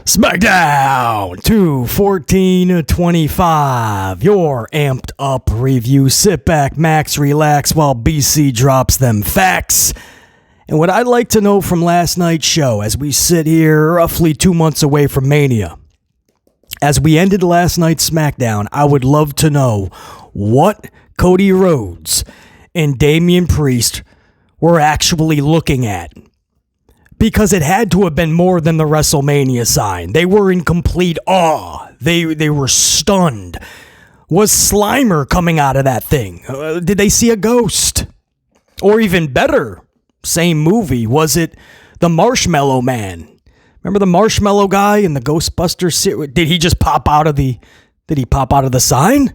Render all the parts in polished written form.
SmackDown 2/14/25. Your amped up review. Sit back, max, relax while BC drops them facts. And what I'd like to know from last night's show, as we sit here roughly 2 months away from Mania, as we ended last night's SmackDown, I would love to know what Cody Rhodes and Damien Priest were actually looking at. Because it had to have been more than the WrestleMania sign. They were in complete awe. They were stunned. Was Slimer coming out of that thing? Did they see a ghost? Or even better, same movie, was it the Marshmallow Man? Remember the Marshmallow guy in the Ghostbusters series? Did he just pop out of the sign?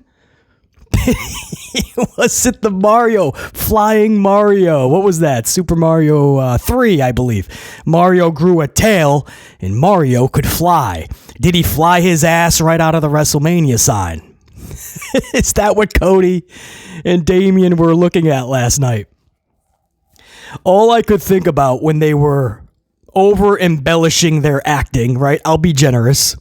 Was it the Mario, Flying Mario? What was that? Super Mario 3, I believe. Mario grew a tail and Mario could fly. Did he fly his ass right out of the WrestleMania sign? Is that what Cody and Damien were looking at last night? All I could think about when they were over embellishing their acting, right? I'll be generous.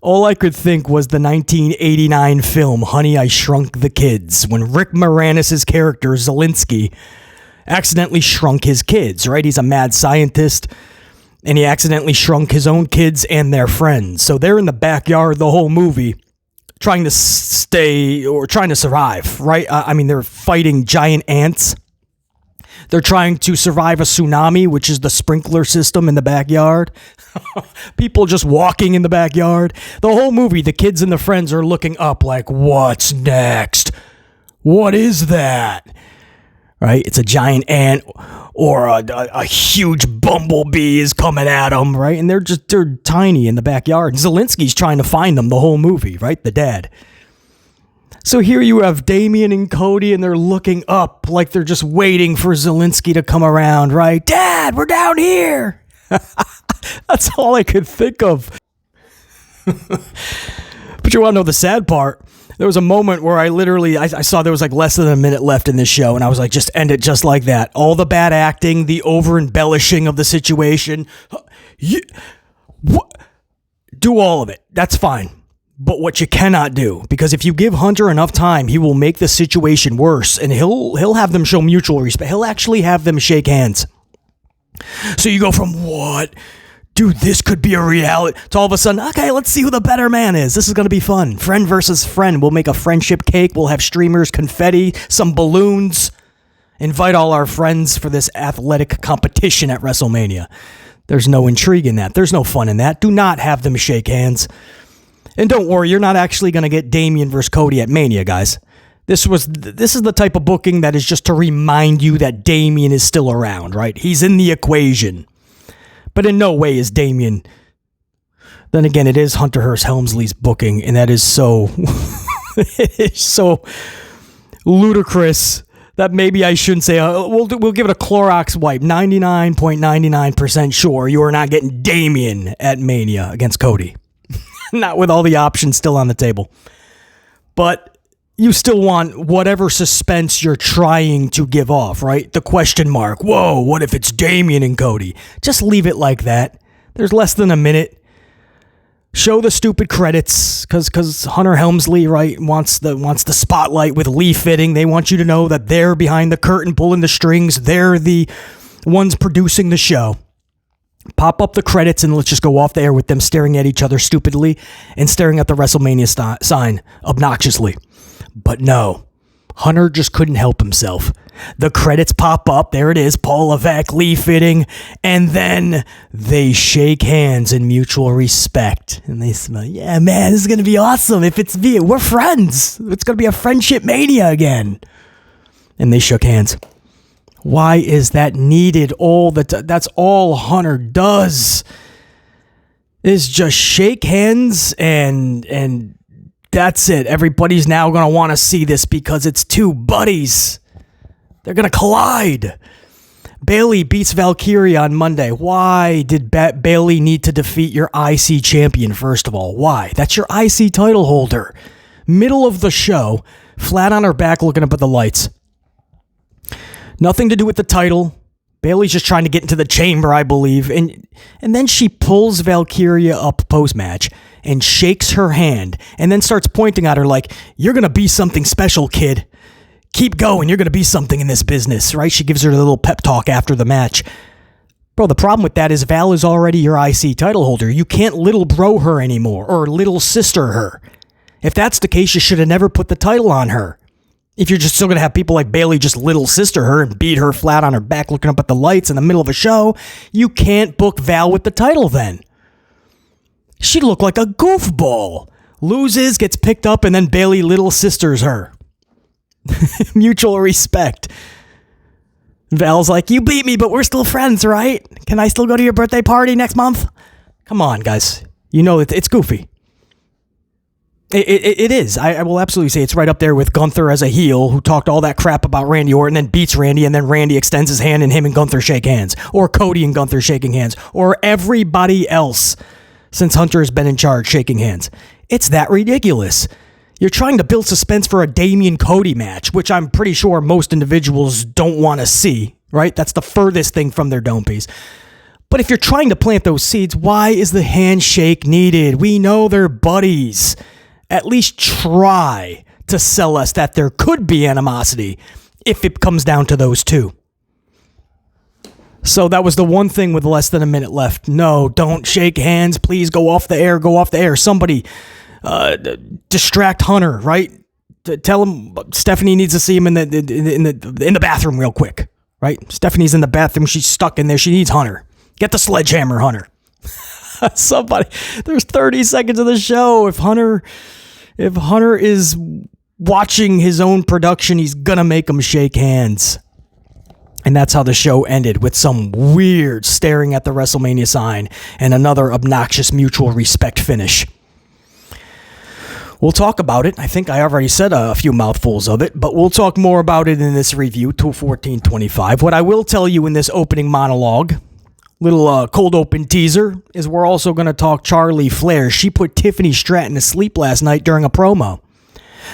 All I could think was the 1989 film Honey, I Shrunk the Kids, when Rick Moranis' character, Zelensky, accidentally shrunk his kids, right? He's a mad scientist, and he accidentally shrunk his own kids and their friends. So they're in the backyard the whole movie, trying to survive, right? I mean, they're fighting giant ants. They're trying to survive a tsunami, which is the sprinkler system in the backyard. People just walking in the backyard. The whole movie, the kids and the friends are looking up like, what's next? What is that? Right? It's a giant ant or a huge bumblebee is coming at them, right? And they're tiny in the backyard. Zelensky's trying to find them the whole movie, right? The dad. So here you have Damien and Cody, and they're looking up like they're just waiting for Zelensky to come around, right? Dad, we're down here. That's all I could think of. But you want to know the sad part? There was a moment where I saw there was like less than a minute left in this show, and I was like, just end it just like that. All the bad acting, the over-embellishing of the situation. Do all of it. That's fine. But what you cannot do, because if you give Hunter enough time, he will make the situation worse, and he'll have them show mutual respect. He'll actually have them shake hands. So you go from, what? Dude, this could be a reality, to all of a sudden, okay, let's see who the better man is. This is going to be fun. Friend versus friend. We'll make a friendship cake. We'll have streamers, confetti, some balloons. Invite all our friends for this athletic competition at WrestleMania. There's no intrigue in that. There's no fun in that. Do not have them shake hands. And don't worry, you're not actually going to get Damien versus Cody at Mania, guys. This is the type of booking that is just to remind you that Damien is still around, right? He's in the equation. But in no way is Damien. Then again, it is Hunter Hearst Helmsley's booking, and that is so it is so ludicrous that maybe I shouldn't say, we'll give it a Clorox wipe. 99.99% sure you are not getting Damien at Mania against Cody. Not with all the options still on the table. But you still want whatever suspense you're trying to give off, right? The question mark. Whoa, what if it's Damien and Cody? Just leave it like that. There's less than a minute. Show the stupid credits, because Hunter Helmsley, right, wants the spotlight with Lee Fitting. They want you to know that they're behind the curtain pulling the strings. They're the ones producing the show. Pop up the credits and let's just go off the air with them staring at each other stupidly and staring at the WrestleMania sign obnoxiously. But no, Hunter just couldn't help himself. The credits pop up. There it is. Paul Levesque, Lee Fitting. And then they shake hands in mutual respect. And they smile. Yeah, man, this is going to be awesome. If it's me, we're friends. It's going to be a friendship mania again. And they shook hands. Why is that needed all the time? That's all Hunter does, is just shake hands and that's it. Everybody's now going to want to see this because it's two buddies. They're going to collide. Bayley beats Valkyrie on Monday. Why did Bayley need to defeat your IC champion, first of all? Why? That's your IC title holder. Middle of the show, flat on her back looking up at the lights. Nothing to do with the title. Bayley's just trying to get into the chamber, I believe. And then she pulls Valkyria up post-match and shakes her hand and then starts pointing at her like, you're going to be something special, kid. Keep going. You're going to be something in this business, right? She gives her a little pep talk after the match. Bro, the problem with that is Val is already your IC title holder. You can't little bro her anymore or little sister her. If that's the case, you should have never put the title on her. If you're just still going to have people like Bayley just little sister her and beat her flat on her back looking up at the lights in the middle of a show, you can't book Val with the title then. She looked like a goofball. Loses, gets picked up, and then Bayley little sisters her. Mutual respect. Val's like, you beat me, but we're still friends, right? Can I still go to your birthday party next month? Come on, guys. You know it's goofy. It is. I will absolutely say it's right up there with Gunther as a heel who talked all that crap about Randy Orton, then beats Randy, and then Randy extends his hand and him and Gunther shake hands. Or Cody and Gunther shaking hands. Or everybody else since Hunter has been in charge shaking hands. It's that ridiculous. You're trying to build suspense for a Damien Cody match, which I'm pretty sure most individuals don't want to see, right? That's the furthest thing from their dome piece. But if you're trying to plant those seeds, why is the handshake needed? We know they're buddies. At least try to sell us that there could be animosity if it comes down to those two. So that was the one thing with less than a minute left. No, don't shake hands. Please go off the air. Go off the air. Somebody distract Hunter, right? Tell him Stephanie needs to see him in the bathroom real quick, right? Stephanie's in the bathroom. She's stuck in there. She needs Hunter. Get the sledgehammer, Hunter. Somebody, there's 30 seconds of the show. If Hunter is watching his own production, he's gonna make him shake hands. And that's how the show ended, with some weird staring at the WrestleMania sign and another obnoxious mutual respect finish. We'll talk about it. I think I already said a few mouthfuls of it, but we'll talk more about it in this review, 214.25. What I will tell you in this opening monologue, little cold open teaser, is we're also going to talk Charlie Flair. She put Tiffany Stratton to sleep last night during a promo.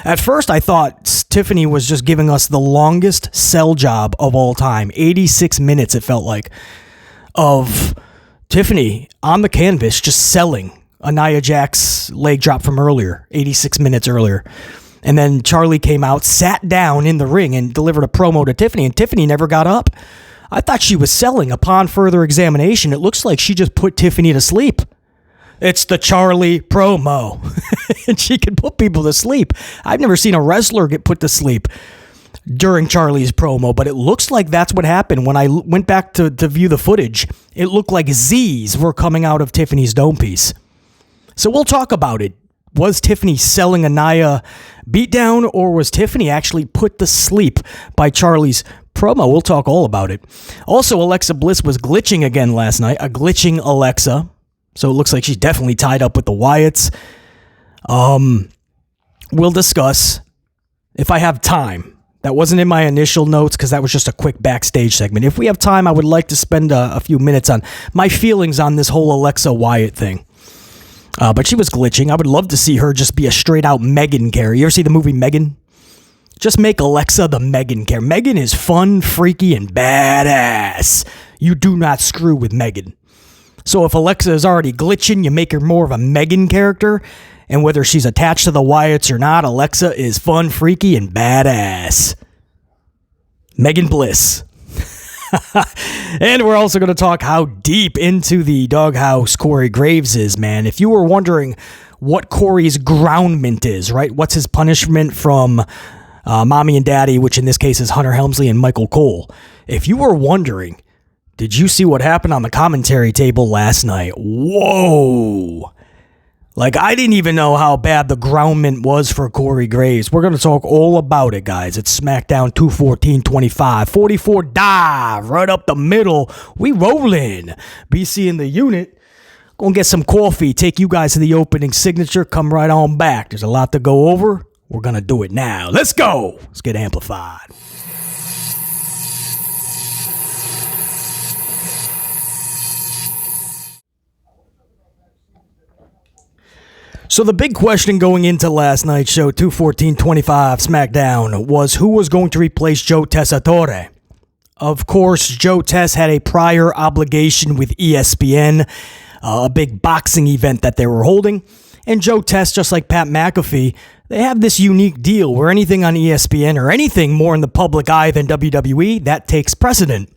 At first, I thought Tiffany was just giving us the longest sell job of all time. 86 minutes, it felt like, of Tiffany on the canvas just selling a Nia Jax leg drop from earlier, 86 minutes earlier. And then Charlie came out, sat down in the ring, and delivered a promo to Tiffany, and Tiffany never got up. I thought she was selling. Upon further examination, it looks like she just put Tiffany to sleep. It's the Charlie promo. And she can put people to sleep. I've never seen a wrestler get put to sleep during Charlie's promo, but it looks like that's what happened. When I went back to view the footage, it looked like Z's were coming out of Tiffany's dome piece. So we'll talk about it. Was Tiffany selling a Nia beatdown, or was Tiffany actually put to sleep by Charlie's promo? We'll talk all about it. Also, Alexa Bliss was glitching again last night. A glitching Alexa. So it looks like she's definitely tied up with the Wyatts. We'll discuss, if I have time. That wasn't in my initial notes because that was just a quick backstage segment. If we have time, I would like to spend a few minutes on my feelings on this whole Alexa Wyatt thing. But she was glitching. I would love to see her just be a straight out Megan character. You ever see the movie Megan? Just make Alexa the Megan character. Megan is fun, freaky, and badass. You do not screw with Megan. So if Alexa is already glitching, you make her more of a Megan character. And whether she's attached to the Wyatts or not, Alexa is fun, freaky, and badass. Megan Bliss. And we're also going to talk how deep into the doghouse Corey Graves is, man. If you were wondering what Corey's groundment is, right? What's his punishment from Mommy and Daddy, which in this case is Hunter Helmsley and Michael Cole. If you were wondering, did you see what happened on the commentary table last night? Whoa. Like, I didn't even know how bad the groundment was for Corey Graves. We're going to talk all about it, guys. It's SmackDown 214.25. 44 dive right up the middle. We rolling. BC in the unit. Gonna get some coffee. Take you guys to the opening signature. Come right on back. There's a lot to go over. We're going to do it now. Let's go. Let's get amplified. So the big question going into last night's show, 214-25 SmackDown, was who was going to replace Joe Tessitore. Of course, Joe Tess had a prior obligation with ESPN, a big boxing event that they were holding. And Joe Tess, just like Pat McAfee, they have this unique deal where anything on ESPN or anything more in the public eye than WWE, that takes precedent.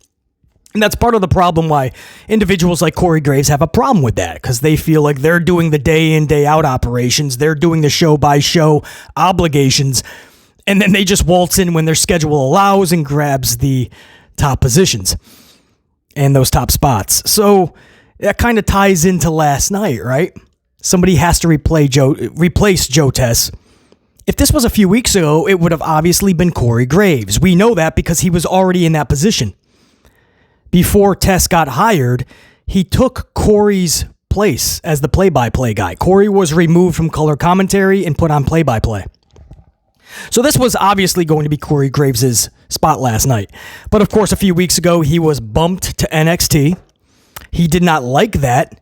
And that's part of the problem why individuals like Corey Graves have a problem with that, because they feel like they're doing the day in, day out operations. They're doing the show by show obligations. And then they just waltz in when their schedule allows and grabs the top positions and those top spots. So that kind of ties into last night, right? Somebody has to replace Joe Tess. If this was a few weeks ago, it would have obviously been Corey Graves. We know that because he was already in that position. Before Tess got hired, he took Corey's place as the play-by-play guy. Corey was removed from color commentary and put on play-by-play. So this was obviously going to be Corey Graves' spot last night. But of course, a few weeks ago, he was bumped to NXT. He did not like that,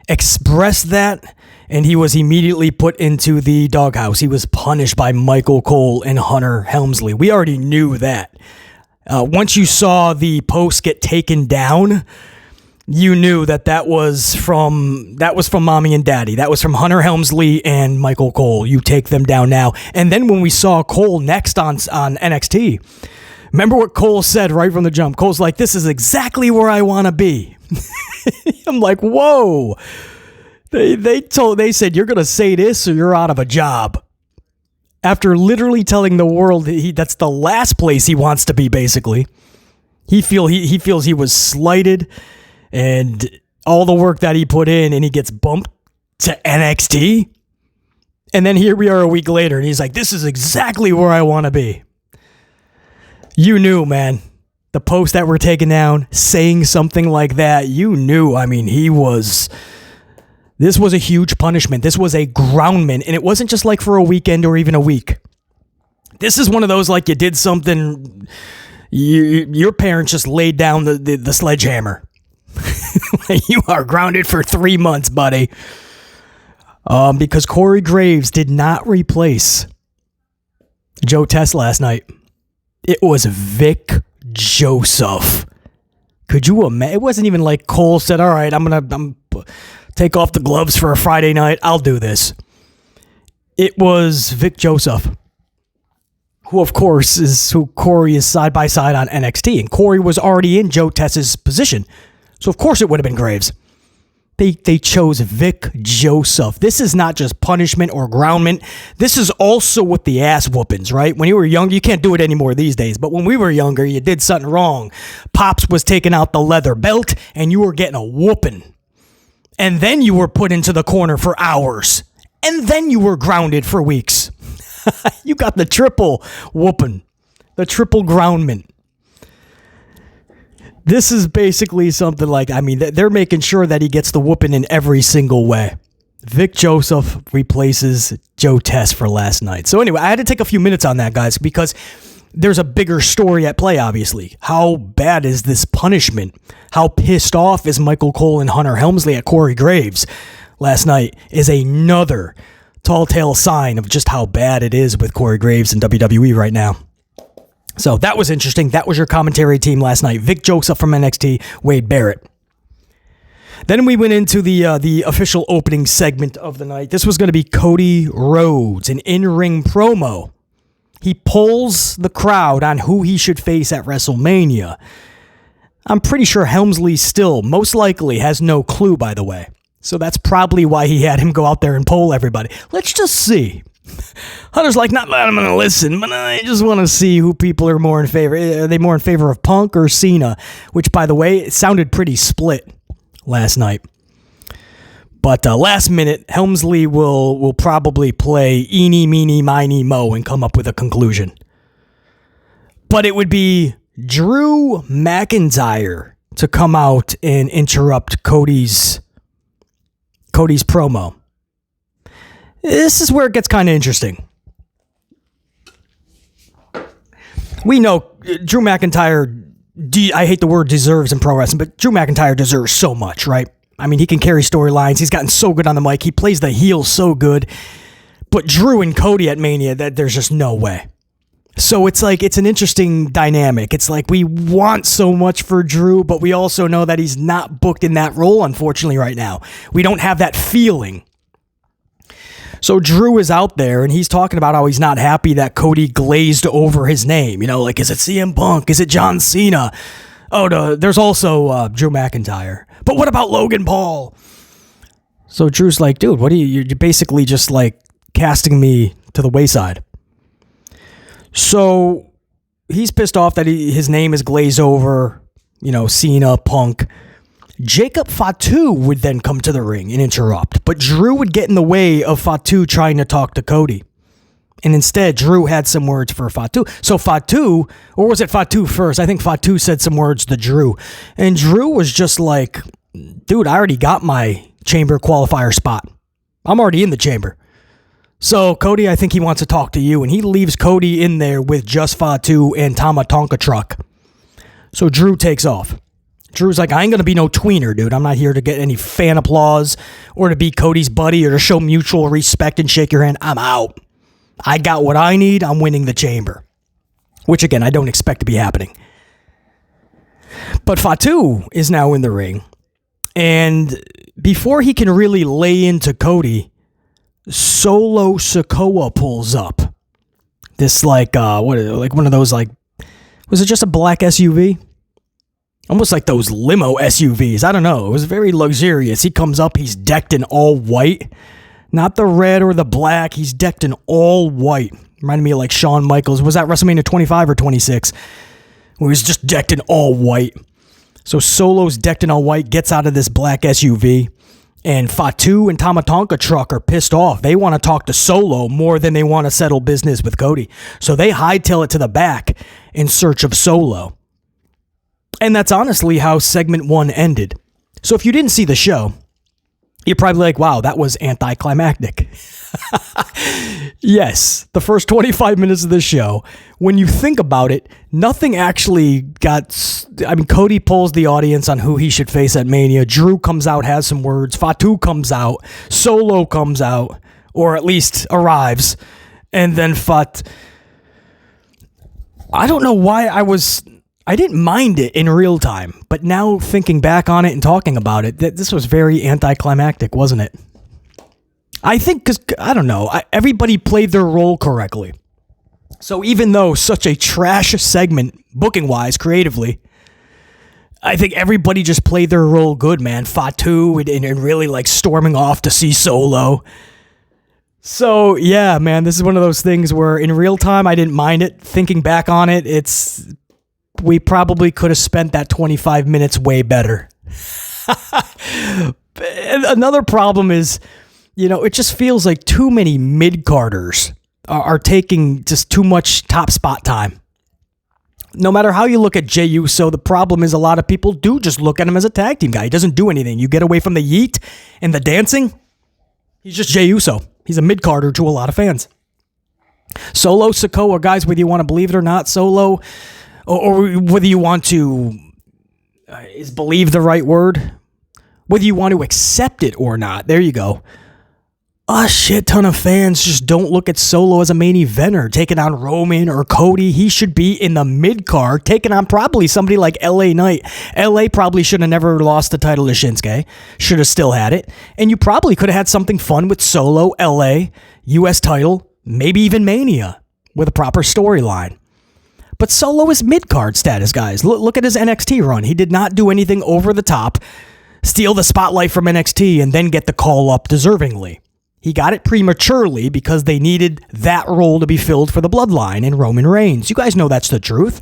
expressed that, and he was immediately put into the doghouse. He was punished by Michael Cole and Hunter Helmsley. We already knew that. Once you saw the post get taken down, you knew that was from Mommy and Daddy. That was from Hunter Helmsley and Michael Cole. You take them down now. And then when we saw Cole next on NXT, remember what Cole said right from the jump? Cole's like, "This is exactly where I want to be." I'm like, whoa. They said, "You're going to say this or you're out of a job." After literally telling the world that's the last place he wants to be, basically. He feels he was slighted and all the work that he put in, and he gets bumped to NXT. And then here we are a week later, and he's like, "This is exactly where I want to be." You knew, man. The post that we're taking down, saying something like that, you knew. I mean, this was a huge punishment. This was a groundment, and it wasn't just like for a weekend or even a week. This is one of those like you did something, your parents just laid down the sledgehammer. You are grounded for 3 months, buddy. Because Corey Graves did not replace Joe Tess last night. It was Vic Joseph. Could you imagine? It wasn't even like Cole said, "All right, I'm take off the gloves for a Friday night. I'll do this." It was Vic Joseph, who of course is who Corey is side by side on NXT, and Corey was already in Joe Tess's position, so of course it would have been Graves. They chose Vic Joseph. This is not just punishment or groundment. This is also with the ass whoopings, right? When you were younger, you can't do it anymore these days, but when we were younger, you did something wrong. Pops was taking out the leather belt, and you were getting a whooping. And then you were put into the corner for hours. And then you were grounded for weeks. You got the triple whooping. The triple groundment. This is basically something like, I mean, they're making sure that he gets the whooping in every single way. Vic Joseph replaces Joe Tess for last night. So anyway, I had to take a few minutes on that, guys, because there's a bigger story at play, obviously. How bad is this punishment? How pissed off is Michael Cole and Hunter Helmsley at Corey Graves last night is another tall tale sign of just how bad it is with Corey Graves in WWE right now. So that was interesting. That was your commentary team last night. Vic Joseph from NXT, Wade Barrett. Then we went into the official opening segment of the night. This was going to be Cody Rhodes, an in-ring promo. He polls the crowd on who he should face at WrestleMania. I'm pretty sure Helmsley still, most likely, has no clue, by the way. So that's probably why he had him go out there and poll everybody. Let's just see. Hunter's like, not that I'm going to listen, but I just want to see who people are more in favor. Are they more in favor of Punk or Cena? Which, by the way, it sounded pretty split last night. But last minute, Helmsley will probably play eeny, meeny, miny, mo and come up with a conclusion. But it would be Drew McIntyre to come out and interrupt Cody's promo. This is where it gets kind of interesting. We know Drew McIntyre, I hate the word deserves in pro wrestling, but Drew McIntyre deserves so much, right? I mean, he can carry storylines. He's gotten so good on the mic. He plays the heel so good. But Drew and Cody at Mania, that there's just no way. So it's like, it's an interesting dynamic. It's like we want so much for Drew, but we also know that he's not booked in that role, unfortunately, right now. We don't have that feeling. So Drew is out there, and he's talking about how he's not happy that Cody glazed over his name. You know, like, is it CM Punk? Is it John Cena? Oh, no, there's also Drew McIntyre. But what about Logan Paul? So Drew's like, dude, what are you're basically just like casting me to the wayside. So he's pissed off that his name is glazed over, you know, Cena, Punk. Jacob Fatu would then come to the ring and interrupt, but Drew would get in the way of Fatu trying to talk to Cody. And instead, Drew had some words for Fatu. So Fatu, or was it Fatu first? I think Fatu said some words to Drew. And Drew was just like, dude, I already got my chamber qualifier spot. I'm already in the chamber. So, Cody, I think he wants to talk to you, and he leaves Cody in there with just Fatu and Tama Tonka Truck. So, Drew takes off. Drew's like, I ain't going to be no tweener, dude. I'm not here to get any fan applause or to be Cody's buddy or to show mutual respect and shake your hand. I'm out. I got what I need. I'm winning the chamber. Which, again, I don't expect to be happening. But Fatu is now in the ring. And before he can really lay into Cody, Solo Sikoa pulls up. This like one of those, like, was it just a black SUV? Almost like those limo SUVs. I don't know. It was very luxurious. He comes up, he's decked in all white. Not the red or the black. He's decked in all white. Reminded me of like Shawn Michaels. Was that WrestleMania 25 or 26? Where he was just decked in all white. So Solo's decked in all white, gets out of this black SUV. And Fatu and Tama Tonka Truck are pissed off. They want to talk to Solo more than they want to settle business with Cody. So they hightail it to the back in search of Solo. And that's honestly how segment 1 ended. So if you didn't see the show, you're probably like, wow, that was anticlimactic. Yes, the first 25 minutes of the show, when you think about it, nothing actually got... I mean, Cody pulls the audience on who he should face at Mania. Drew comes out, has some words. Fatu comes out. Solo comes out, or at least arrives. And then I don't know why I didn't mind it in real time, but now thinking back on it and talking about it, this was very anticlimactic, wasn't it? I think because, I don't know, everybody played their role correctly. So even though such a trash segment, booking-wise, creatively, I think everybody just played their role good, man. Fatu and really like storming off to see Solo. So, yeah, man, this is one of those things where in real time, I didn't mind it. Thinking back on it, we probably could have spent that 25 minutes way better. Another problem is, you know, it just feels like too many mid-carders are taking just too much top spot time. No matter how you look at Jey Uso, the problem is a lot of people do just look at him as a tag team guy. He doesn't do anything. You get away from the yeet and the dancing, he's just Jey Uso. He's a mid-carder to a lot of fans. Solo Sikoa, guys, whether you want to believe it or not, Solo... Or whether you want to, is believe the right word? Whether you want to accept it or not, there you go. A shit ton of fans just don't look at Solo as a main eventer, taking on Roman or Cody. He should be in the mid-card, taking on probably somebody like LA Knight. LA probably should have never lost the title to Shinsuke. Should have still had it. And you probably could have had something fun with Solo, LA, US title, maybe even Mania, with a proper storyline. But Solo is mid-card status, guys. Look at his NXT run. He did not do anything over the top, steal the spotlight from NXT, and then get the call up deservingly. He got it prematurely because they needed that role to be filled for the Bloodline and Roman Reigns. You guys know that's the truth.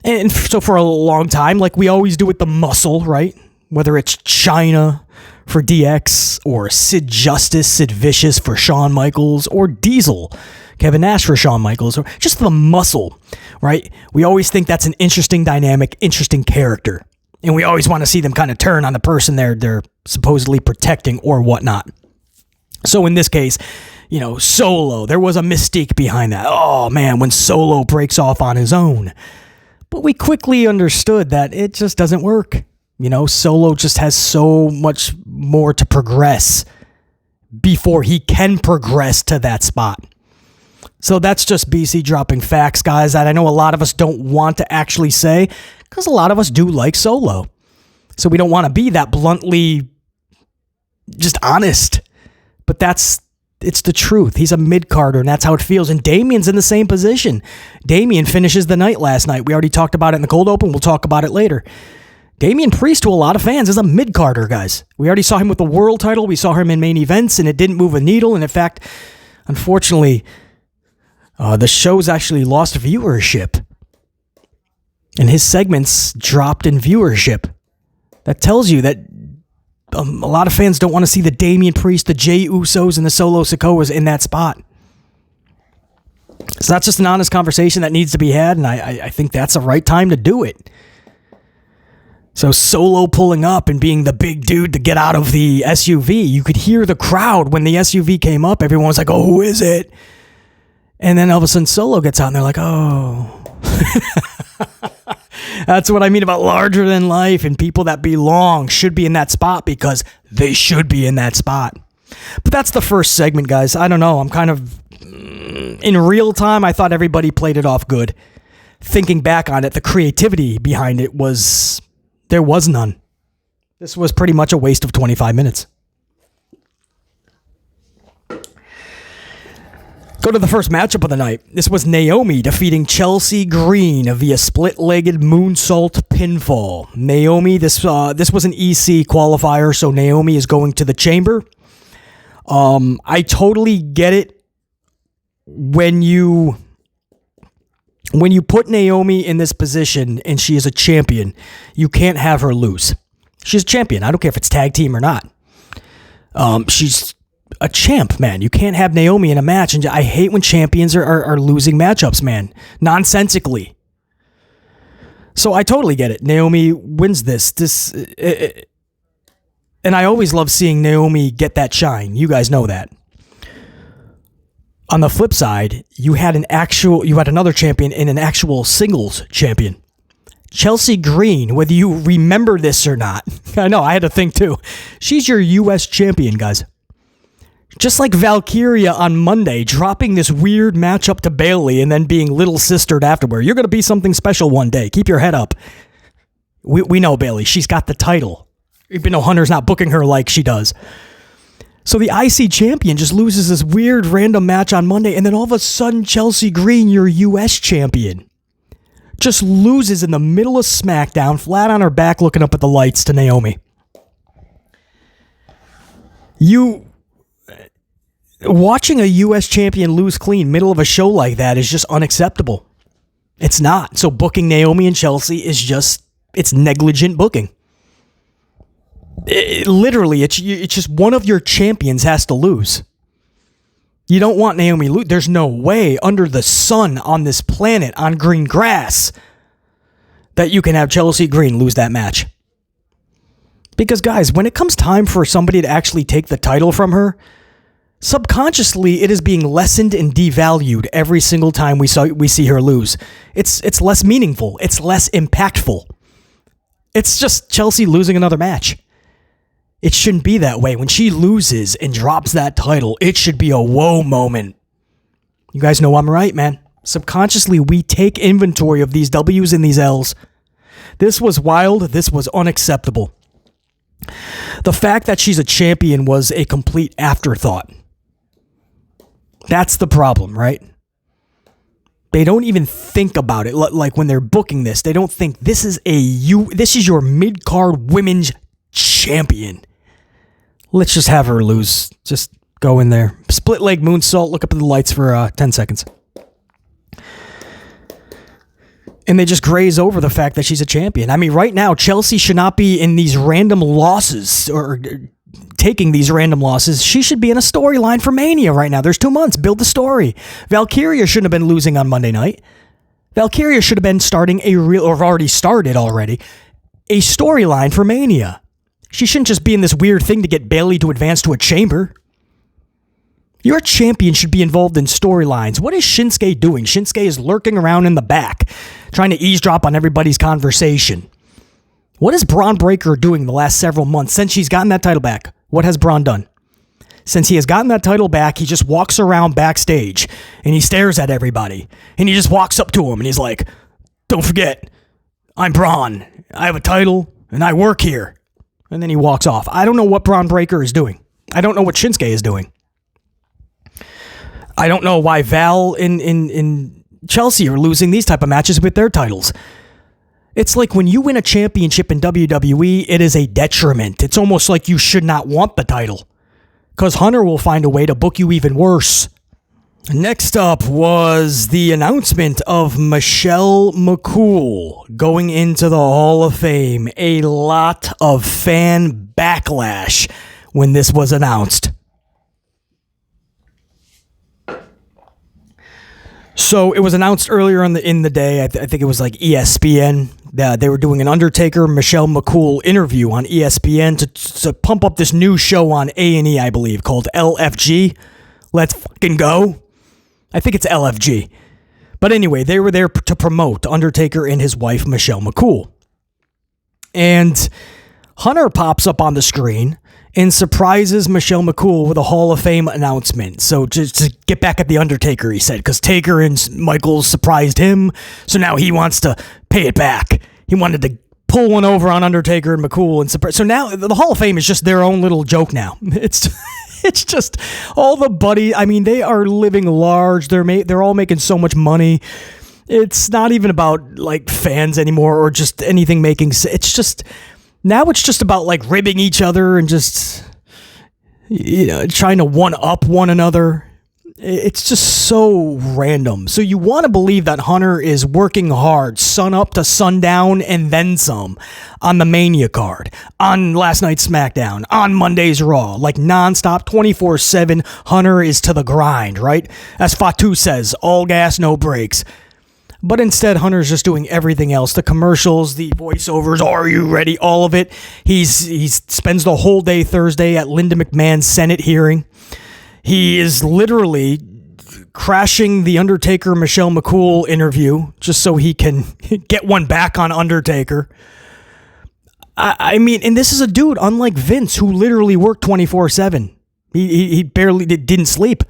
And so for a long time, like we always do with the Muscle, right? Whether it's China for DX or Sid Justice, Sid Vicious for Shawn Michaels, or Diesel, Kevin Nash for Shawn Michaels, or just the Muscle, right? We always think that's an interesting dynamic, interesting character. And we always want to see them kind of turn on the person they're supposedly protecting or whatnot. So in this case, you know, Solo, there was a mystique behind that. Oh man, when Solo breaks off on his own. But we quickly understood that it just doesn't work. Solo just has so much more to progress before he can progress to that spot. So that's just BC dropping facts, guys, that I know a lot of us don't want to actually say, because a lot of us do like Solo. So we don't want to be that bluntly just honest. But it's the truth. He's a mid-carder, and that's how it feels. And Damien's in the same position. Damien finishes the night last night. We already talked about it in the cold open. We'll talk about it later. Damien Priest, to a lot of fans, is a mid-carder, guys. We already saw him with the world title. We saw him in main events, and it didn't move a needle. And in fact, unfortunately, the show's actually lost viewership. And his segments dropped in viewership. That tells you that a lot of fans don't want to see the Damien Priest, the Jey Usos, and the Solo Sikoas in that spot. So that's just an honest conversation that needs to be had, and I think that's the right time to do it. So Solo pulling up and being the big dude to get out of the SUV, you could hear the crowd when the SUV came up. Everyone was like, oh, who is it? And then all of a sudden Solo gets out, and they're like, oh. That's what I mean about larger than life, and people that belong should be in that spot because they should be in that spot. But that's the first segment, guys. I don't know. I'm kind of in real time. I thought everybody played it off good. Thinking back on it, the creativity behind it there was none. This was pretty much a waste of 25 minutes. Go to the first matchup of the night. This was Naomi defeating Chelsea Green via split-legged moonsault pinfall. Naomi, this was an EC qualifier, so Naomi is going to the chamber. I totally get it when you put Naomi in this position and she is a champion, you can't have her lose. She's a champion. I don't care if it's tag team or not. She's a champ, man. You can't have Naomi in a match, and I hate when champions are losing matchups, man. Nonsensically. So I totally get it. Naomi wins this. And I always love seeing Naomi get that shine. You guys know that. On the flip side, you had another champion and an actual singles champion. Chelsea Green, whether you remember this or not. I know, I had to think too. She's your US champion, guys. Just like Valkyria on Monday, dropping this weird matchup to Bayley and then being little sistered afterward. You're going to be something special one day. Keep your head up. We know Bayley. She's got the title. Even though Hunter's not booking her like she does. So the IC champion just loses this weird random match on Monday, and then all of a sudden Chelsea Green, your US champion, just loses in the middle of SmackDown, flat on her back looking up at the lights to Naomi. Watching a US champion lose clean middle of a show like that is just unacceptable. It's not. So booking Naomi and Chelsea is it's negligent booking. Literally, it's just one of your champions has to lose. You don't want Naomi lose. There's no way under the sun on this planet on green grass that you can have Chelsea Green lose that match. Because guys, when it comes time for somebody to actually take the title from her, subconsciously it is being lessened and devalued every single time we see her lose. It's less meaningful. It's less impactful. It's just Chelsea losing another match. It shouldn't be that way. When she loses and drops that title, it should be a whoa moment. You guys know I'm right, man. Subconsciously, we take inventory of these W's and these L's. This was wild. This was unacceptable. The fact that she's a champion was a complete afterthought. That's the problem, right? They don't even think about it. Like when they're booking this, they don't think this is your mid-card women's champion. Let's just have her lose. Just go in there. Split leg moonsault. Look up at the lights for 10 seconds. And they just graze over the fact that she's a champion. I mean, right now, Chelsea should not be in these random losses or taking these random losses. She should be in a storyline for Mania right now. There's 2 months. Build the story. Valkyria shouldn't have been losing on Monday night. Valkyria should have been starting already started a storyline for Mania. She shouldn't just be in this weird thing to get Bayley to advance to a chamber. Your champion should be involved in storylines. What is Shinsuke doing? Shinsuke is lurking around in the back, trying to eavesdrop on everybody's conversation. What is Braun Breaker doing the last several months since she's gotten that title back? What has Braun done? Since he has gotten that title back, he just walks around backstage and he stares at everybody. And he just walks up to him and he's like, don't forget, I'm Braun. I have a title and I work here. And then he walks off. I don't know what Braun Breaker is doing. I don't know what Shinsuke is doing. I don't know why Val in Chelsea are losing these type of matches with their titles. It's like when you win a championship in WWE, it is a detriment. It's almost like you should not want the title, because Hunter will find a way to book you even worse. Next up was the announcement of Michelle McCool going into the Hall of Fame. A lot of fan backlash when this was announced. So it was announced earlier in the day. I think it was like ESPN. They were doing an Undertaker Michelle McCool interview on ESPN to pump up this new show on A&E, I believe, called LFG. Let's fucking go. I think it's LFG. But anyway, they were there to promote Undertaker and his wife, Michelle McCool. And Hunter pops up on the screen and surprises Michelle McCool with a Hall of Fame announcement. So just to get back at the Undertaker, he said, because Taker and Michaels surprised him, so now he wants to pay it back. He wanted to pull one over on Undertaker and McCool and surprise. So now the Hall of Fame is just their own little joke now. It's just all the buddies. I mean, they are living large. They're all making so much money. It's not even about like fans anymore or just anything making. It's just now it's just about like ribbing each other and just trying to one up one another. It's just so random. So you want to believe that Hunter is working hard, sun up to sundown and then some, on the Mania card, on last night's SmackDown, on Monday's Raw, like nonstop, 24/7. Hunter is to the grind, right? As Fatu says, all gas, no brakes. But instead, Hunter's just doing everything else. The commercials, the voiceovers, are you ready? All of it. He spends the whole day Thursday at Linda McMahon's Senate hearing. He is literally crashing the Undertaker Michelle McCool interview just so he can get one back on Undertaker. I mean, and this is a dude, unlike Vince, who literally worked 24/7. He barely didn't sleep.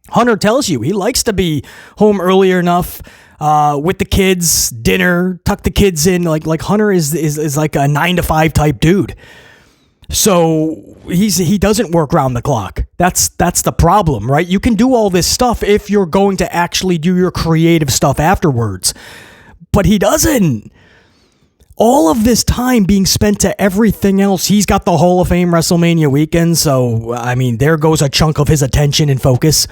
Hunter tells you he likes to be home earlier enough with the kids, dinner, tuck the kids in. Like Hunter is like a 9 to 5 type dude. So he doesn't work round the clock. That's the problem, right? You can do all this stuff if you're going to actually do your creative stuff afterwards. But he doesn't. All of this time being spent to everything else. He's got the Hall of Fame WrestleMania weekend, so I mean, there goes a chunk of his attention and focus.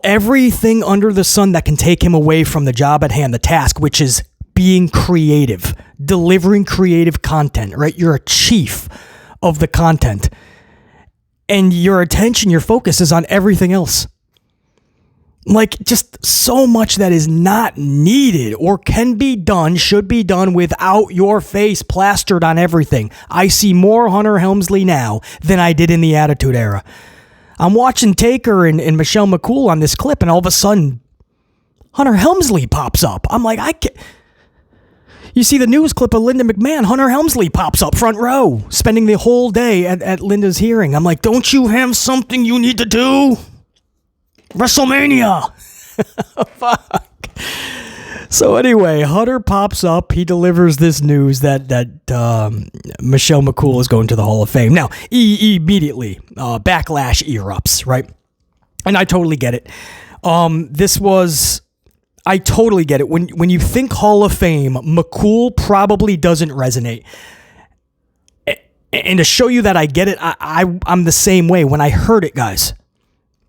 Everything under the sun that can take him away from the job at hand, the task, which is being creative, delivering creative content, right? You're a chief of the content, and your attention, your focus is on everything else. Like, just so much that is not needed or can be done, should be done without your face plastered on everything. I see more Hunter Helmsley now than I did in the Attitude Era. I'm watching Taker and Michelle McCool on this clip, and all of a sudden, Hunter Helmsley pops up. I'm like, I can't. You see the news clip of Linda McMahon, Hunter Helmsley pops up front row, spending the whole day at Linda's hearing. I'm like, don't you have something you need to do? WrestleMania. Fuck. So anyway, Hunter pops up. He delivers this news that Michelle McCool is going to the Hall of Fame. Now, immediately, backlash erupts, right? And I totally get it. I totally get it. When you think Hall of Fame, McCool probably doesn't resonate. And to show you that I get it, I'm the same way. When I heard it, guys,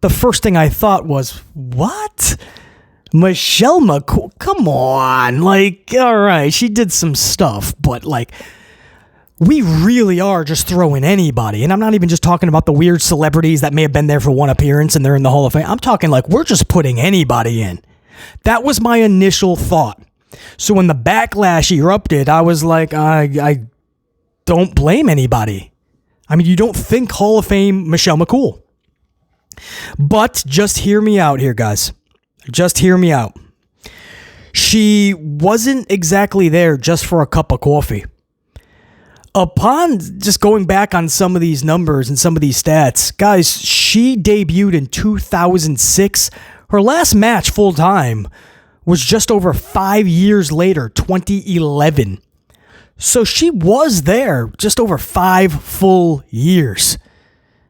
the first thing I thought was, what? Michelle McCool? Come on. Like, all right, she did some stuff, but like, we really are just throwing anybody. And I'm not even just talking about the weird celebrities that may have been there for one appearance and they're in the Hall of Fame. I'm talking like, we're just putting anybody in. That was my initial thought. So when the backlash erupted, I was like, I don't blame anybody. I mean, you don't think Hall of Fame Michelle McCool. But just hear me out here, guys. Just hear me out. she wasn't exactly there just for a cup of coffee. Upon just going back on some of these numbers and some of these stats, guys, she debuted in 2006. Her last match full time was just over 5 years later, 2011. So she was there just over 5 full years.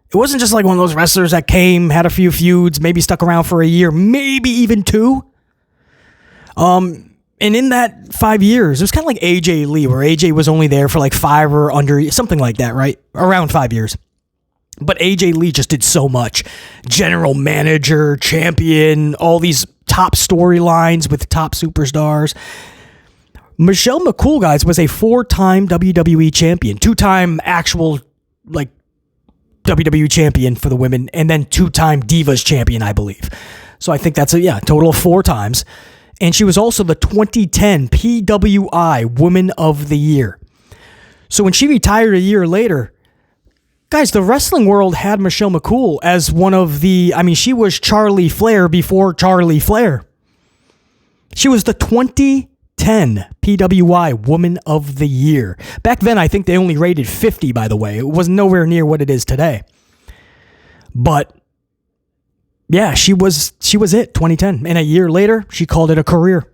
It wasn't just like one of those wrestlers that came, had a few feuds, maybe stuck around for a year, maybe even 2. And in that 5 years, it was kind of like AJ Lee, where AJ was only there for like 5 or under, something like that, right? Around 5 years. But AJ Lee just did so much. General manager, champion, all these top storylines with top superstars. Michelle McCool, guys, was a 4-time WWE champion, 2-time actual, like, WWE champion for the women, and then 2-time Divas champion, I believe. So I think that's a total of 4 times. And she was also the 2010 PWI Woman of the Year. So when she retired a year later, guys, the wrestling world had Michelle McCool as one of the, she was Charlie Flair before Charlie Flair. She was the 2010 PWI Woman of the Year. Back then, I think they only rated 50, by the way. It was nowhere near what it is today. But yeah, she was it, 2010. And a year later, she called it a career.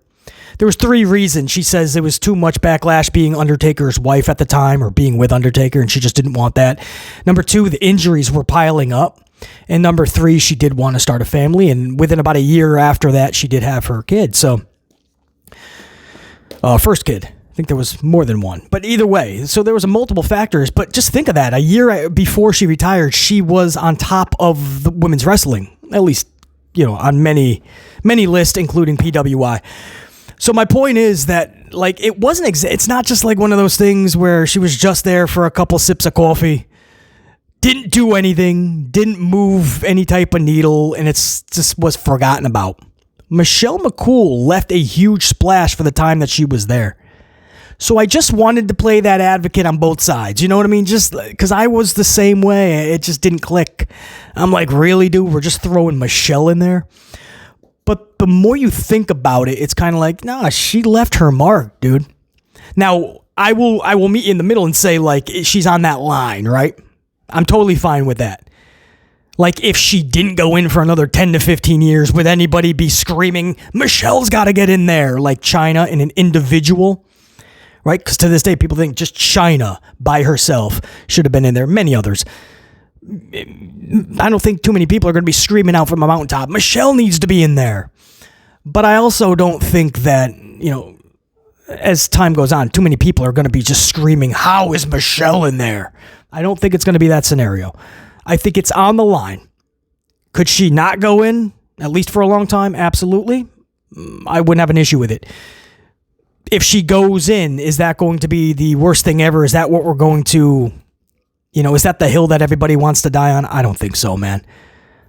There was 3 reasons. She says there was too much backlash being Undertaker's wife at the time, or being with Undertaker, and she just didn't want that. Number 2, the injuries were piling up. And number 3, she did want to start a family. And within about a year after that, she did have her kid. So, first kid. I think there was more than one. But either way, so there was multiple factors. But just think of that. A year before she retired, she was on top of the women's wrestling. At least, on many lists, including PWI. So my point is that, like, it wasn't, it's not just like one of those things where she was just there for a couple sips of coffee, didn't do anything, didn't move any type of needle, and it's just was forgotten about. Michelle McCool left a huge splash for the time that she was there. So I just wanted to play that advocate on both sides. You know what I mean? Just because I was the same way. It just didn't click. I'm like, really, dude? We're just throwing Michelle in there? But the more you think about it, it's kind of like, nah, she left her mark, dude. Now, I will meet you in the middle and say, like, she's on that line, right? I'm totally fine with that. Like, if she didn't go in for another 10 to 15 years, would anybody be screaming, Michelle's got to get in there, like Chyna in an individual? Right? Because to this day, people think just Chyna by herself should have been in there. Many others. I don't think too many people are going to be screaming out from a mountaintop, Michelle needs to be in there. But I also don't think that, as time goes on, too many people are going to be just screaming, how is Michelle in there? I don't think it's going to be that scenario. I think it's on the line. Could she not go in, at least for a long time? Absolutely. I wouldn't have an issue with it. If she goes in, is that going to be the worst thing ever? Is that what we're going to, is that the hill that everybody wants to die on? I don't think so, man.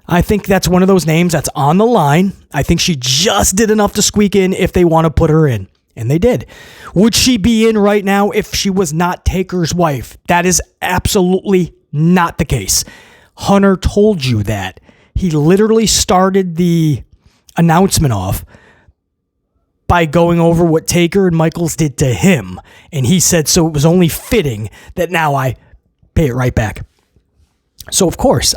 I think that's one of those names that's on the line. I think she just did enough to squeak in if they want to put her in. And they did. Would she be in right now if she was not Taker's wife? That is absolutely not the case. Hunter told you that. He literally started the announcement off by going over what Taker and Michaels did to him. And he said, so it was only fitting that now I pay it right back. So, of course,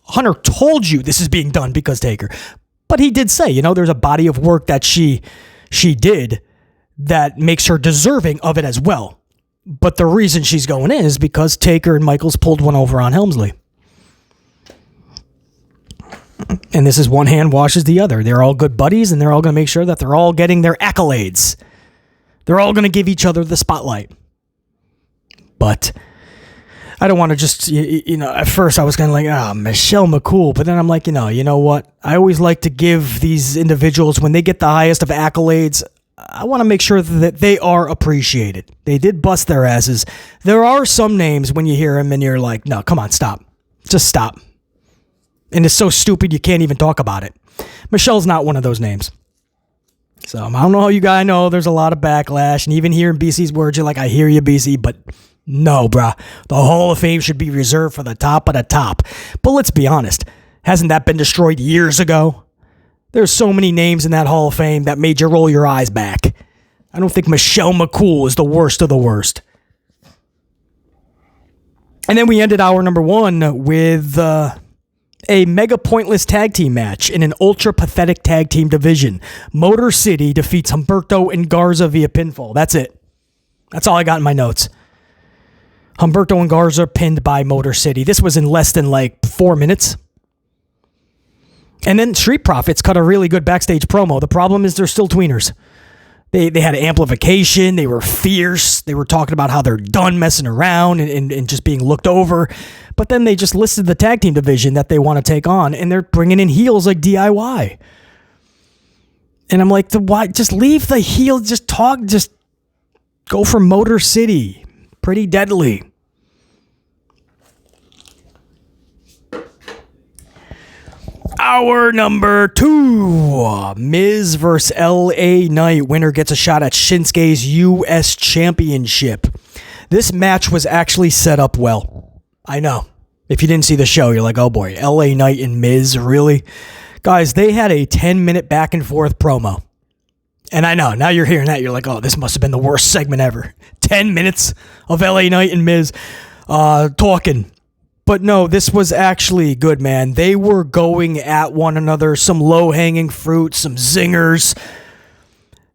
Hunter told you this is being done because Taker. But he did say, there's a body of work that she did that makes her deserving of it as well. But the reason she's going in is because Taker and Michaels pulled one over on Helmsley. And this is one hand washes the other. They're all good buddies, and they're all going to make sure that they're all getting their accolades. They're all going to give each other the spotlight. But I don't want to just, at first I was kind of like, Michelle McCool. But then I'm like, you know what? I always like to give these individuals, when they get the highest of accolades, I want to make sure that they are appreciated. They did bust their asses. There are some names when you hear them and you're like, no, come on, stop. Just stop. And it's so stupid you can't even talk about it. Michelle's not one of those names. So I don't know how you guys know. There's a lot of backlash. And even hearing BC's words, you're like, I hear you, BC, but no, bruh. The Hall of Fame should be reserved for the top of the top. But let's be honest. Hasn't that been destroyed years ago? There's so many names in that Hall of Fame that made you roll your eyes back. I don't think Michelle McCool is the worst of the worst. And then we ended hour number 1 with a mega pointless tag team match in an ultra pathetic tag team division. Motor City defeats Humberto and Garza via pinfall. That's it. That's all I got in my notes. Humberto and Garza pinned by Motor City. This was in less than 4 minutes. And then Street Profits cut a really good backstage promo. The problem is they're still tweeners. They had amplification. They were fierce. They were talking about how they're done messing around and just being looked over. But then they just listed the tag team division that they want to take on, and they're bringing in heels like DIY. And I'm like, why? Just leave the heel. Just talk. Just go for Motor City. Pretty deadly. Hour number 2, Miz versus LA Knight. Winner gets a shot at Shinsuke's U.S. Championship. This match was actually set up well. I know. If you didn't see the show, you're like, oh boy, LA Knight and Miz, really? Guys, they had a 10-minute back and forth promo. And I know, now you're hearing that, you're like, oh, this must have been the worst segment ever. 10 minutes of LA Knight and Miz talking. But no, this was actually good, man. They were going at one another, some low-hanging fruit, some zingers.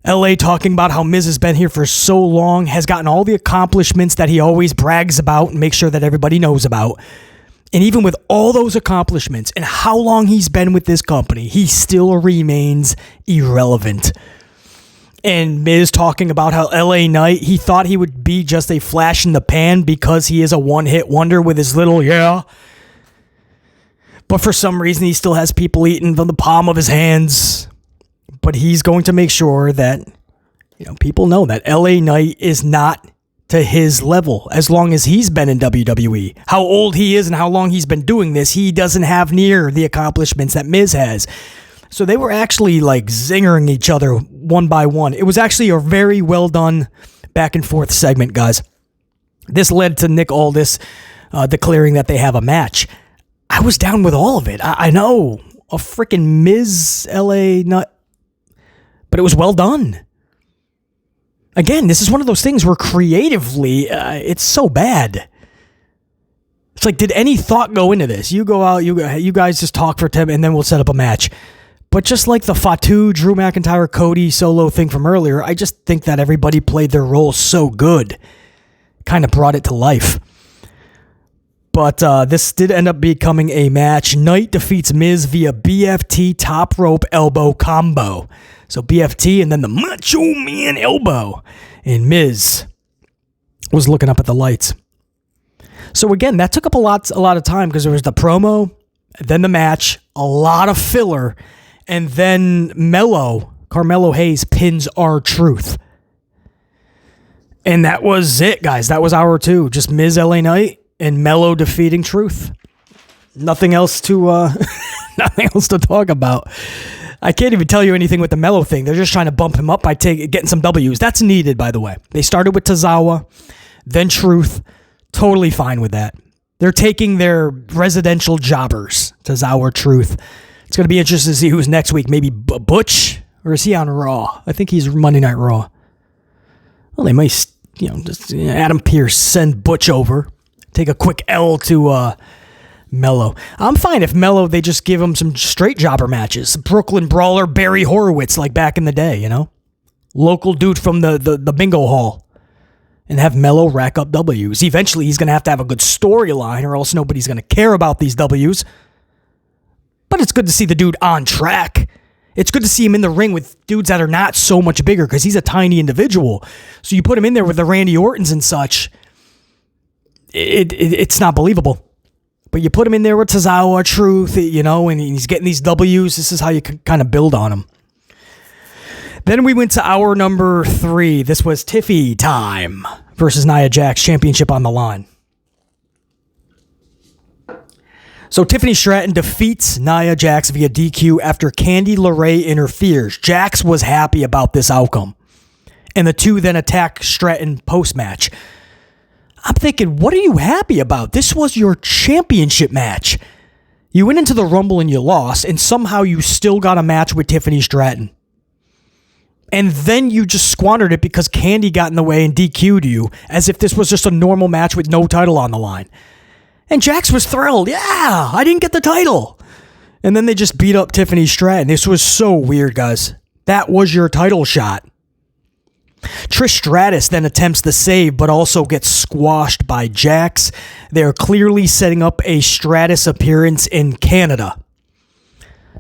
LA talking about how Miz has been here for so long, has gotten all the accomplishments that he always brags about and makes sure that everybody knows about. And even with all those accomplishments and how long he's been with this company, he still remains irrelevant. And Miz talking about how LA Knight, he thought he would be just a flash in the pan because he is a one-hit wonder with his little, yeah. But for some reason, he still has people eating from the palm of his hands. But he's going to make sure that, people know that LA Knight is not to his level as long as he's been in WWE. How old he is and how long he's been doing this, he doesn't have near the accomplishments that Miz has. So they were actually zingering each other one by one. It was actually a very well done back and forth segment, guys. This led to Nick Aldis declaring that they have a match. I was down with all of it. I know, a freaking Miz LA nut, but it was well done. Again, this is one of those things where creatively, it's so bad. It's like, did any thought go into this? You go out, you guys just talk for 10 and then we'll set up a match. But just like the Fatu, Drew McIntyre, Cody solo thing from earlier, I just think that everybody played their role so good. Kind of brought it to life. But this did end up becoming a match. Knight defeats Miz via BFT top rope elbow combo. So BFT and then the Macho Man elbow. And Miz was looking up at the lights. So again, that took up a lot of time because there was the promo, then the match, a lot of filler, and then Melo, Carmelo Hayes, pins R-Truth. And that was it, guys. That was hour 2. Just Miz LA Knight and Melo defeating Truth. Nothing else to talk about. I can't even tell you anything with the Melo thing. They're just trying to bump him up by getting some W's. That's needed, by the way. They started with Tozawa, then Truth. Totally fine with that. They're taking their residential jobbers, Tozawa, Truth. It's going to be interesting to see who's next week. Maybe Butch, or is he on Raw? I think he's Monday Night Raw. Well, they might, just Adam Pearce send Butch over, take a quick L to Melo. I'm fine if Melo, they just give him some straight jobber matches. Brooklyn Brawler, Barry Horowitz, like back in the day, Local dude from the bingo hall. And have Melo rack up W's. Eventually, he's going to have a good storyline, or else nobody's going to care about these W's. But it's good to see the dude on track. It's good to see him in the ring with dudes that are not so much bigger, because he's a tiny individual. So you put him in there with the Randy Ortons and such, it's not believable. But you put him in there with Tozawa, Truth, and he's getting these W's. This is how you can kind of build on him. Then we went to hour number 3. This was Tiffy time versus Nia Jax, championship on the line. So Tiffany Stratton defeats Nia Jax via DQ after Candy LeRae interferes. Jax was happy about this outcome. And the two then attack Stratton post-match. I'm thinking, what are you happy about? This was your championship match. You went into the Rumble and you lost, and somehow you still got a match with Tiffany Stratton. And then you just squandered it because Candy got in the way and DQ'd you as if this was just a normal match with no title on the line. And Jax was thrilled. Yeah, I didn't get the title. And then they just beat up Tiffany Stratton. This was so weird, guys. That was your title shot. Trish Stratus then attempts the save, but also gets squashed by Jax. They're clearly setting up a Stratus appearance in Canada.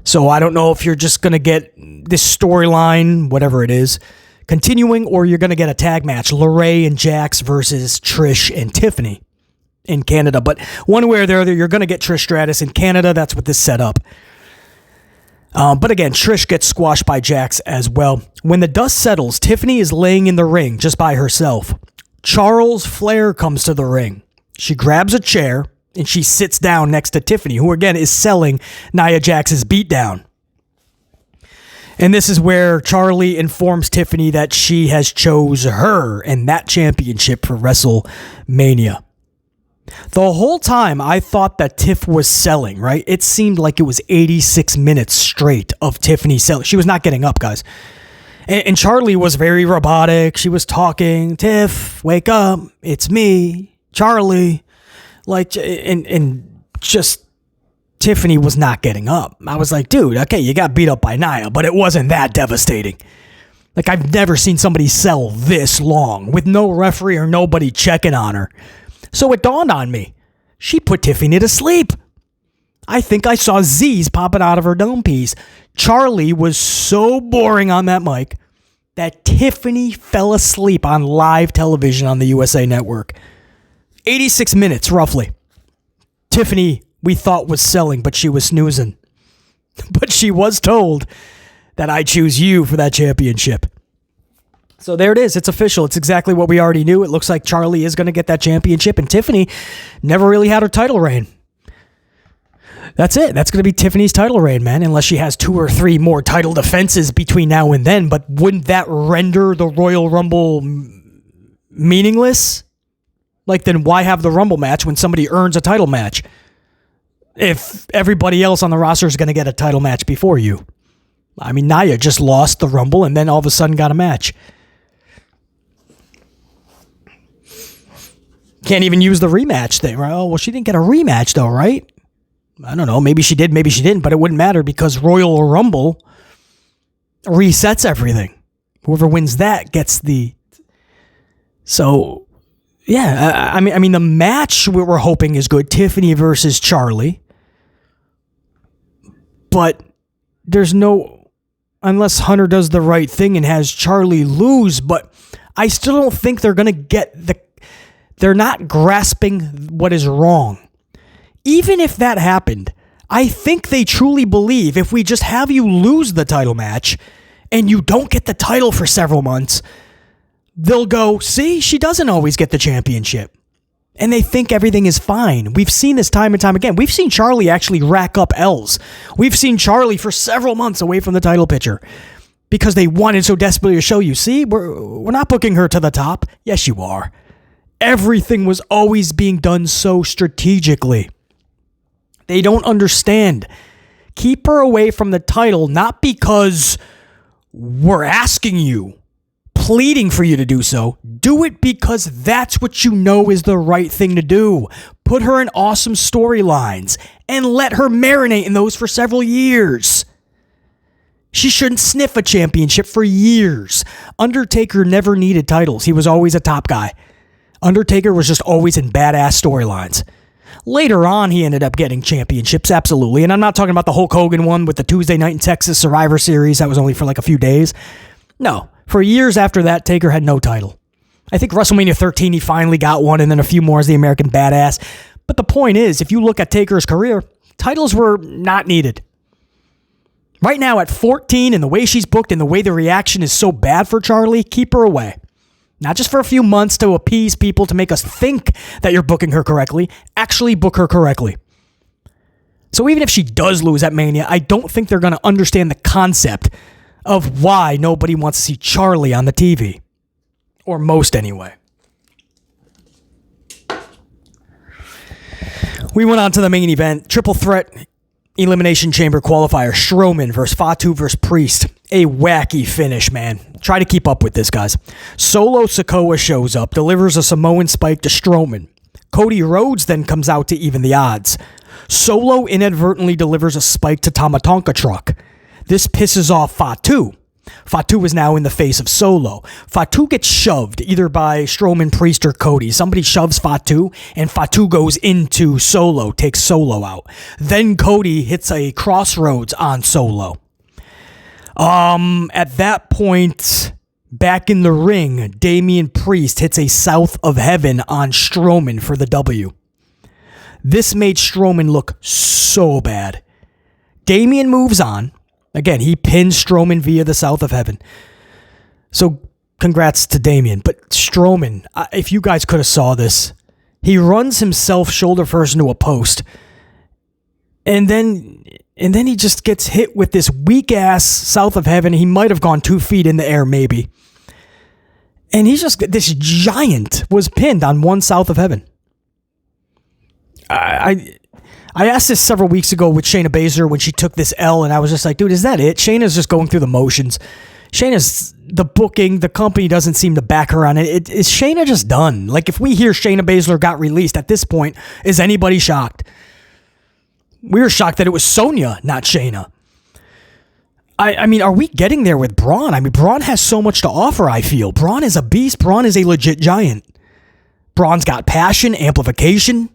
So I don't know if you're just going to get this storyline, whatever it is, continuing, or you're going to get a tag match, LeRae and Jax versus Trish and Tiffany in Canada. But one way or the other, you're going to get Trish Stratus in Canada. That's what this set up. But again, Trish gets squashed by Jax as well. When the dust settles, Tiffany is laying in the ring just by herself. Charles Flair comes to the ring. She grabs a chair and she sits down next to Tiffany, who again is selling Nia Jax's beatdown. And this is where Charlie informs Tiffany that she has chose her and that championship for WrestleMania. The whole time I thought that Tiff was selling, right? It seemed like it was 86 minutes straight of Tiffany selling. She was not getting up, guys. And Charlie was very robotic. She was talking, Tiff, wake up. It's me, Charlie. Like, and just Tiffany was not getting up. I was like, dude, okay, you got beat up by Nia, but it wasn't that devastating. Like, I've never seen somebody sell this long with no referee or nobody checking on her. So it dawned on me. She put Tiffany to sleep. I think I saw Z's popping out of her dome piece. Charlie was so boring on that mic that Tiffany fell asleep on live television on the USA Network. 86 minutes, roughly. Tiffany, we thought, was selling, but she was snoozing. But she was told that I choose you for that championship. So there it is. It's official. It's exactly what we already knew. It looks like Charlie is going to get that championship, and Tiffany never really had her title reign. That's it. That's going to be Tiffany's title reign, man, unless she has 2 or 3 more title defenses between now and then. But wouldn't that render the Royal Rumble meaningless? Like, then why have the Rumble match when somebody earns a title match if everybody else on the roster is going to get a title match before you? I mean, Nia just lost the Rumble and then all of a sudden got a match. Can't even use the rematch thing, right? Oh, well, she didn't get a rematch, though, right? I don't know. Maybe she did, maybe she didn't, but it wouldn't matter because Royal Rumble resets everything. Whoever wins that gets the... So, yeah, I mean, the match we're hoping is good. Tiffany versus Charlie. But there's no... Unless Hunter does the right thing and has Charlie lose, but I still don't think they're going to get the... They're not grasping what is wrong. Even if that happened, I think they truly believe if we just have you lose the title match and you don't get the title for several months, they'll go, see, she doesn't always get the championship. And they think everything is fine. We've seen this time and time again. We've seen Charlie actually rack up L's. We've seen Charlie for several months away from the title picture because they wanted so desperately to show you, see, we're not booking her to the top. Yes, you are. Everything was always being done so strategically. They don't understand. Keep her away from the title, not because we're asking you, pleading for you to do so. Do it because that's what you know is the right thing to do. Put her in awesome storylines and let her marinate in those for several years. She shouldn't sniff a championship for years. Undertaker never needed titles. He was always a top guy. Undertaker was just always in badass storylines. Later on, he ended up getting championships, absolutely. And I'm not talking about the Hulk Hogan one with the Tuesday Night in Texas Survivor Series. That was only for like a few days. No, for years after that, Taker had no title. I think WrestleMania 13, he finally got one, and then a few more as the American Badass. But the point is, if you look at Taker's career, titles were not needed. Right now at 14, and the way she's booked and the way the reaction is so bad for Charlie, keep her away. Not just for a few months to appease people to make us think that you're booking her correctly. Actually book her correctly. So even if she does lose at Mania, I don't think they're going to understand the concept of why nobody wants to see Charlie on the TV. Or most anyway. We went on to the main event. Triple threat Elimination Chamber qualifier, Strowman versus Fatu versus Priest. A wacky finish, man. Try to keep up with this, guys. Solo Sikoa shows up, delivers a Samoan spike to Strowman. Cody Rhodes then comes out to even the odds. Solo inadvertently delivers a spike to Tama Tonka Truck. This pisses off Fatu. Fatu is now in the face of Solo. Fatu gets shoved either by Strowman, Priest, or Cody. Somebody shoves Fatu, and Fatu goes into Solo, takes Solo out. Then Cody hits a crossroads on Solo. At that point, back in the ring, Damien Priest hits a South of Heaven on Strowman for the W. This made Strowman look so bad. Damien moves on. Again, he pins Strowman via the South of Heaven. So, congrats to Damien. But Strowman, if you guys could have saw this, he runs himself shoulder first into a post. And then he just gets hit with this weak-ass South of Heaven. He might have gone 2 feet in the air, maybe. And this giant was pinned on one South of Heaven. I asked this several weeks ago with Shayna Baszler when she took this L, and I was just like, dude, is that it? Shayna's just going through the motions. Shayna's, the booking, the company doesn't seem to back her on it. Is Shayna just done? Like, if we hear Shayna Baszler got released at this point, is anybody shocked? We were shocked that it was Sonya, not Shayna. I mean, are we getting there with Braun? I mean, Braun has so much to offer, I feel. Braun is a beast. Braun is a legit giant. Braun's got passion, amplification.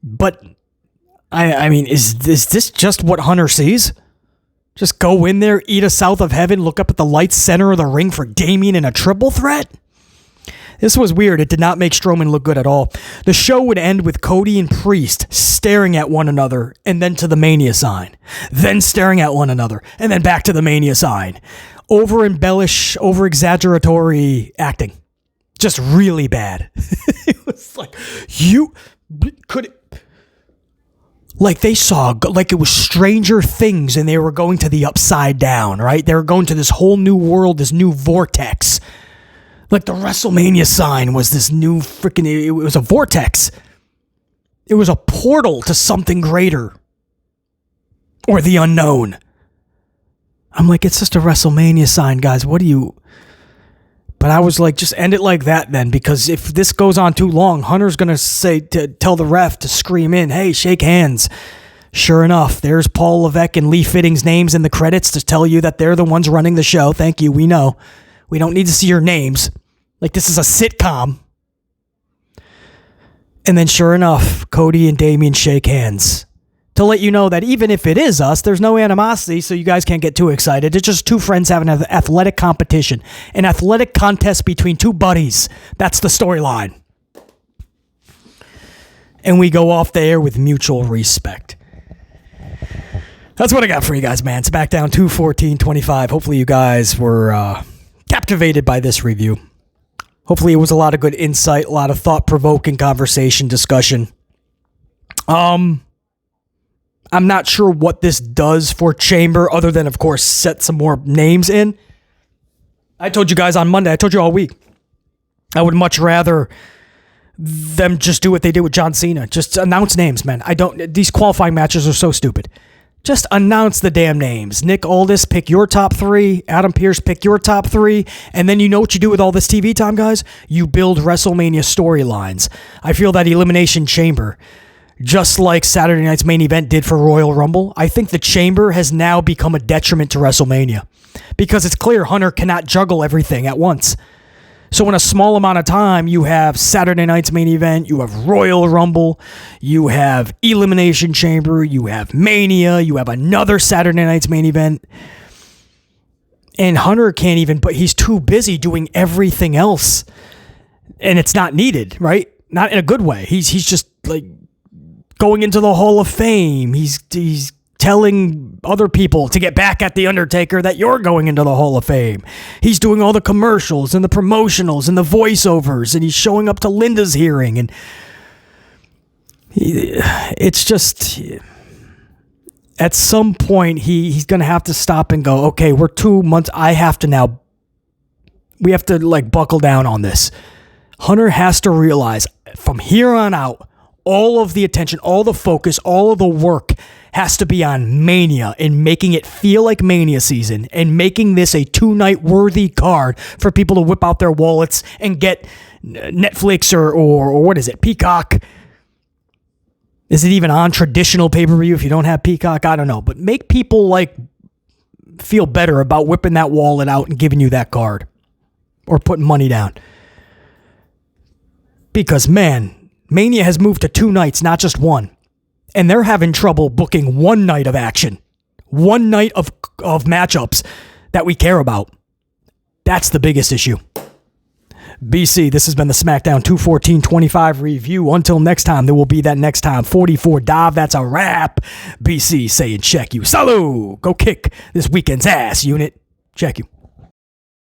But, I mean, is this just what Hunter sees? Just go in there, eat a South of Heaven, look up at the light center of the ring for Damien in a triple threat? This was weird. It did not make Strowman look good at all. The show would end with Cody and Priest staring at one another and then to the Mania sign. Then staring at one another and then back to the Mania sign. Over-embellish, over-exaggeratory acting. Just really bad. It was like, you could... Like they saw, like it was Stranger Things and they were going to the upside down, right? They were going to this whole new world, this new vortex. Like the WrestleMania sign was this new freaking, it was a vortex. It was a portal to something greater. Or the unknown. I'm like, it's just a WrestleMania sign, guys. What do you... But I was like, just end it like that then, because if this goes on too long, Hunter's going to tell the ref to scream in, hey, shake hands. Sure enough, there's Paul Levesque and Lee Fitting's names in the credits to tell you that they're the ones running the show. Thank you, we know. We don't need to see your names. Like this is a sitcom. And then sure enough, Cody and Damien shake hands. To let you know that even if it is us, there's no animosity, so you guys can't get too excited. It's just two friends having an athletic competition. An athletic contest between two buddies. That's the storyline. And we go off the air with mutual respect. That's what I got for you guys, man. SmackDown 2/14/25. Hopefully you guys were captivated by this review. Hopefully it was a lot of good insight, a lot of thought-provoking conversation, discussion. I'm not sure what this does for Chamber other than, of course, set some more names in. I told you guys on Monday, I told you all week, I would much rather them just do what they did with John Cena. Just announce names, man. These qualifying matches are so stupid. Just announce the damn names. Nick Aldis, pick your top 3. Adam Pearce, pick your top 3. And then you know what you do with all this TV time, guys? You build WrestleMania storylines. I feel that Elimination Chamber, just like Saturday night's main event did for Royal Rumble, I think the Chamber has now become a detriment to WrestleMania because it's clear Hunter cannot juggle everything at once. So in a small amount of time, you have Saturday night's main event, you have Royal Rumble, you have Elimination Chamber, you have Mania, you have another Saturday night's main event. And Hunter can't even, but he's too busy doing everything else. And it's not needed, right? Not in a good way. He's just like going into the Hall of Fame. He's telling other people to get back at The Undertaker that you're going into the Hall of Fame. He's doing all the commercials and the promotionals and the voiceovers, and he's showing up to Linda's hearing. And it's just, at some point, he's going to have to stop and go, okay, we're 2 months. We have to like buckle down on this. Hunter has to realize from here on out, all of the attention, all the focus, all of the work has to be on Mania and making it feel like Mania season and making this a 2-night worthy card for people to whip out their wallets and get Netflix or what is it, Peacock? Is it even on traditional pay-per-view if you don't have Peacock? I don't know. But make people like feel better about whipping that wallet out and giving you that card or putting money down. Because, man, Mania has moved to 2 nights, not just one. And they're having trouble booking 1 night of action. 1 night of matchups that we care about. That's the biggest issue. BC, this has been the SmackDown 214-25 review. Until next time, there will be that next time. 44 Dive, that's a wrap. BC saying check you. Salut! Go kick this weekend's ass, unit. Check you.